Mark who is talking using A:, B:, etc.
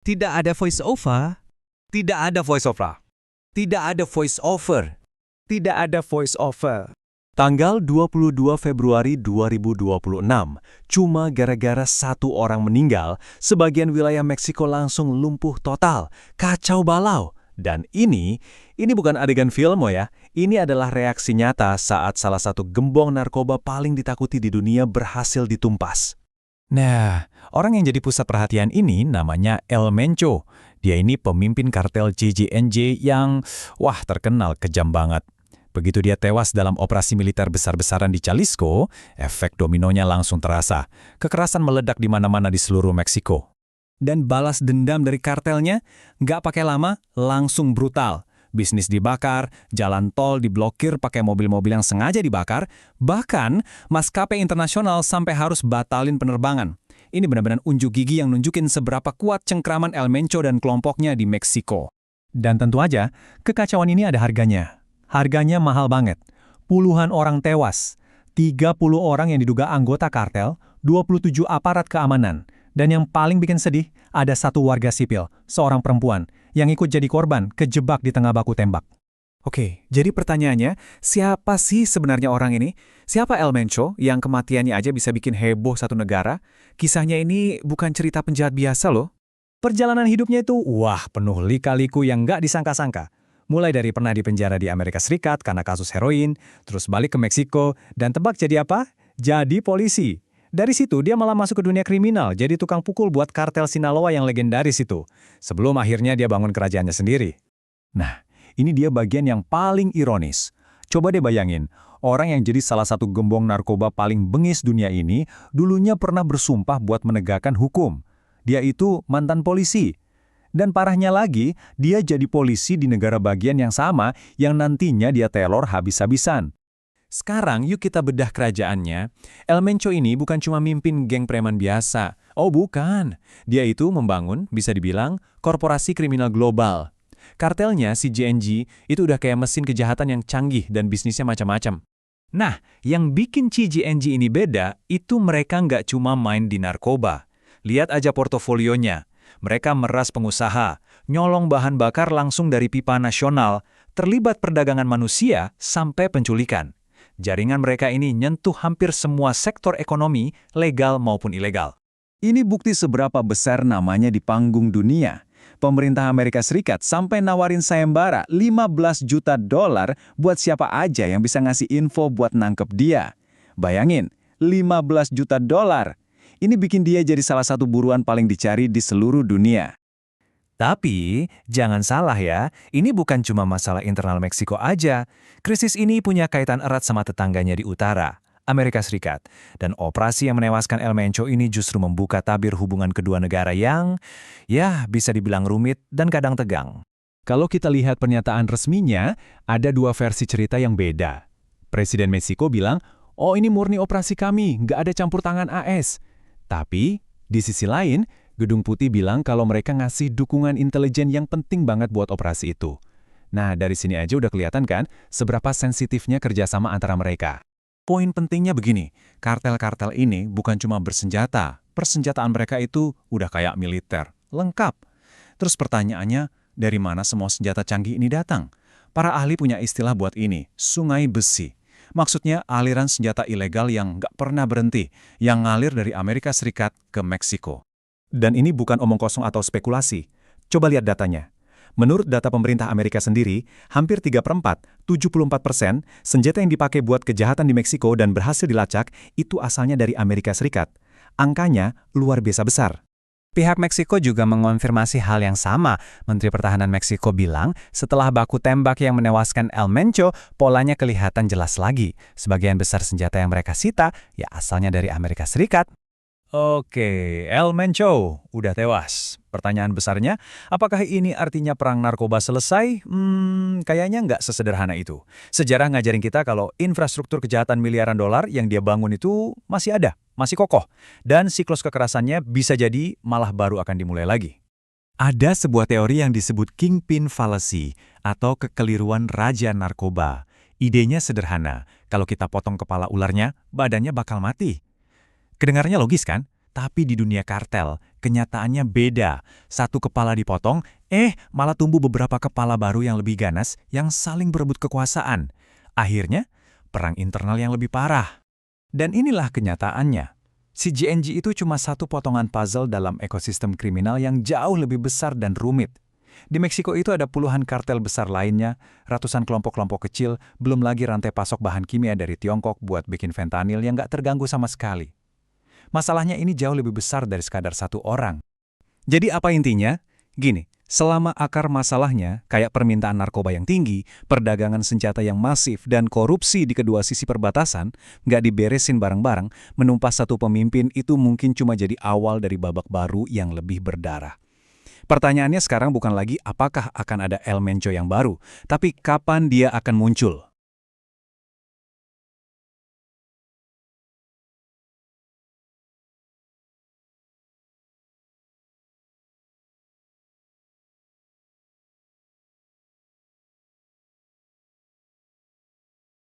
A: Tidak ada voice over.
B: Tidak ada voice over.
A: Tidak ada voice over.
C: Tidak ada voice over.
D: Tanggal 22 Februari 2026, cuma gara-gara satu orang meninggal, sebagian wilayah Meksiko langsung lumpuh total, kacau balau. Dan ini bukan adegan film ya, ini adalah reaksi nyata saat salah satu gembong narkoba paling ditakuti di dunia berhasil ditumpas.
C: Nah, orang yang jadi pusat perhatian ini namanya El Mencho. Dia ini pemimpin kartel CJNJ yang, terkenal kejam banget. Begitu dia tewas dalam operasi militer besar-besaran di Jalisco, efek dominonya langsung terasa. Kekerasan meledak di mana-mana di seluruh Meksiko. Dan balas dendam dari kartelnya, nggak pakai lama, langsung brutal. Bisnis dibakar, jalan tol diblokir pakai mobil-mobil yang sengaja dibakar, bahkan maskapai internasional sampai harus batalin penerbangan. Ini benar-benar unjuk gigi yang nunjukin seberapa kuat cengkraman El Mencho dan kelompoknya di Meksiko. Dan tentu aja, kekacauan ini ada harganya. Harganya mahal banget. Puluhan orang tewas, 30 orang yang diduga anggota kartel, 27 aparat keamanan. Dan yang paling bikin sedih, ada satu warga sipil, seorang perempuan, yang ikut jadi korban kejebak di tengah baku tembak. Oke, jadi pertanyaannya, siapa sih sebenarnya orang ini? Siapa El Mencho yang kematiannya aja bisa bikin heboh satu negara? Kisahnya ini bukan cerita penjahat biasa loh. Perjalanan hidupnya itu, penuh lika-liku yang nggak disangka-sangka. Mulai dari pernah dipenjara di Amerika Serikat karena kasus heroin, terus balik ke Meksiko, dan tebak jadi apa? Jadi polisi. Dari situ dia malah masuk ke dunia kriminal, jadi tukang pukul buat kartel Sinaloa yang legendaris itu. Sebelum akhirnya dia bangun kerajaannya sendiri. Nah, ini dia bagian yang paling ironis. Coba deh bayangin, orang yang jadi salah satu gembong narkoba paling bengis dunia ini, dulunya pernah bersumpah buat menegakkan hukum. Dia itu mantan polisi. Dan parahnya lagi, dia jadi polisi di negara bagian yang sama yang nantinya dia teror habis-habisan. Sekarang yuk kita bedah kerajaannya. El Mencho ini bukan cuma mimpin geng preman biasa. Oh bukan, dia itu membangun, bisa dibilang, korporasi kriminal global. Kartelnya CJNG itu udah kayak mesin kejahatan yang canggih dan bisnisnya macam-macam. Nah, yang bikin CJNG ini beda, itu mereka nggak cuma main di narkoba. Lihat aja portofolionya. Mereka meras pengusaha, nyolong bahan bakar langsung dari pipa nasional, terlibat perdagangan manusia sampai penculikan. Jaringan mereka ini nyentuh hampir semua sektor ekonomi, legal maupun ilegal. Ini bukti seberapa besar namanya di panggung dunia. Pemerintah Amerika Serikat sampai nawarin sayembara $15 juta buat siapa aja yang bisa ngasih info buat nangkep dia. Bayangin, $15 juta. Ini bikin dia jadi salah satu buruan paling dicari di seluruh dunia. Tapi, jangan salah ya, ini bukan cuma masalah internal Meksiko aja. Krisis ini punya kaitan erat sama tetangganya di utara, Amerika Serikat. Dan operasi yang menewaskan El Mencho ini justru membuka tabir hubungan kedua negara yang, bisa dibilang rumit dan kadang tegang. Kalau kita lihat pernyataan resminya, ada dua versi cerita yang beda. Presiden Meksiko bilang, ini murni operasi kami, nggak ada campur tangan AS. Tapi, di sisi lain, Gedung Putih bilang kalau mereka ngasih dukungan intelijen yang penting banget buat operasi itu. Nah, dari sini aja udah kelihatan kan seberapa sensitifnya kerjasama antara mereka. Poin pentingnya begini, kartel-kartel ini bukan cuma bersenjata. Persenjataan mereka itu udah kayak militer, lengkap. Terus pertanyaannya, dari mana semua senjata canggih ini datang? Para ahli punya istilah buat ini, sungai besi. Maksudnya aliran senjata ilegal yang nggak pernah berhenti, yang ngalir dari Amerika Serikat ke Meksiko. Dan ini bukan omong kosong atau spekulasi. Coba lihat datanya. Menurut data pemerintah Amerika sendiri, hampir 3/4, 74%, senjata yang dipakai buat kejahatan di Meksiko dan berhasil dilacak itu asalnya dari Amerika Serikat. Angkanya luar biasa besar. Pihak Meksiko juga mengonfirmasi hal yang sama. Menteri Pertahanan Meksiko bilang, setelah baku tembak yang menewaskan El Mencho, polanya kelihatan jelas lagi. Sebagian besar senjata yang mereka sita, asalnya dari Amerika Serikat. Oke, El Mencho udah tewas. Pertanyaan besarnya, apakah ini artinya perang narkoba selesai? Kayaknya nggak sesederhana itu. Sejarah ngajarin kita kalau infrastruktur kejahatan miliaran dolar yang dia bangun itu masih ada, masih kokoh. Dan siklus kekerasannya bisa jadi malah baru akan dimulai lagi. Ada sebuah teori yang disebut Kingpin Fallacy atau kekeliruan raja narkoba. Idenya sederhana, kalau kita potong kepala ularnya, badannya bakal mati. Kedengarannya logis kan? Tapi di dunia kartel, kenyataannya beda. Satu kepala dipotong, malah tumbuh beberapa kepala baru yang lebih ganas yang saling berebut kekuasaan. Akhirnya, perang internal yang lebih parah. Dan inilah kenyataannya. CGNG itu cuma satu potongan puzzle dalam ekosistem kriminal yang jauh lebih besar dan rumit. Di Meksiko itu ada puluhan kartel besar lainnya, ratusan kelompok-kelompok kecil, belum lagi rantai pasok bahan kimia dari Tiongkok buat bikin fentanyl yang nggak terganggu sama sekali. Masalahnya ini jauh lebih besar dari sekadar satu orang.
A: Jadi apa intinya? Gini, selama akar masalahnya kayak permintaan narkoba yang tinggi, perdagangan senjata yang masif, dan korupsi di kedua sisi perbatasan, nggak diberesin bareng-bareng, menumpas satu pemimpin itu mungkin cuma jadi awal dari babak baru yang lebih berdarah. Pertanyaannya sekarang bukan lagi apakah akan ada El Mencho yang baru, tapi kapan dia akan muncul.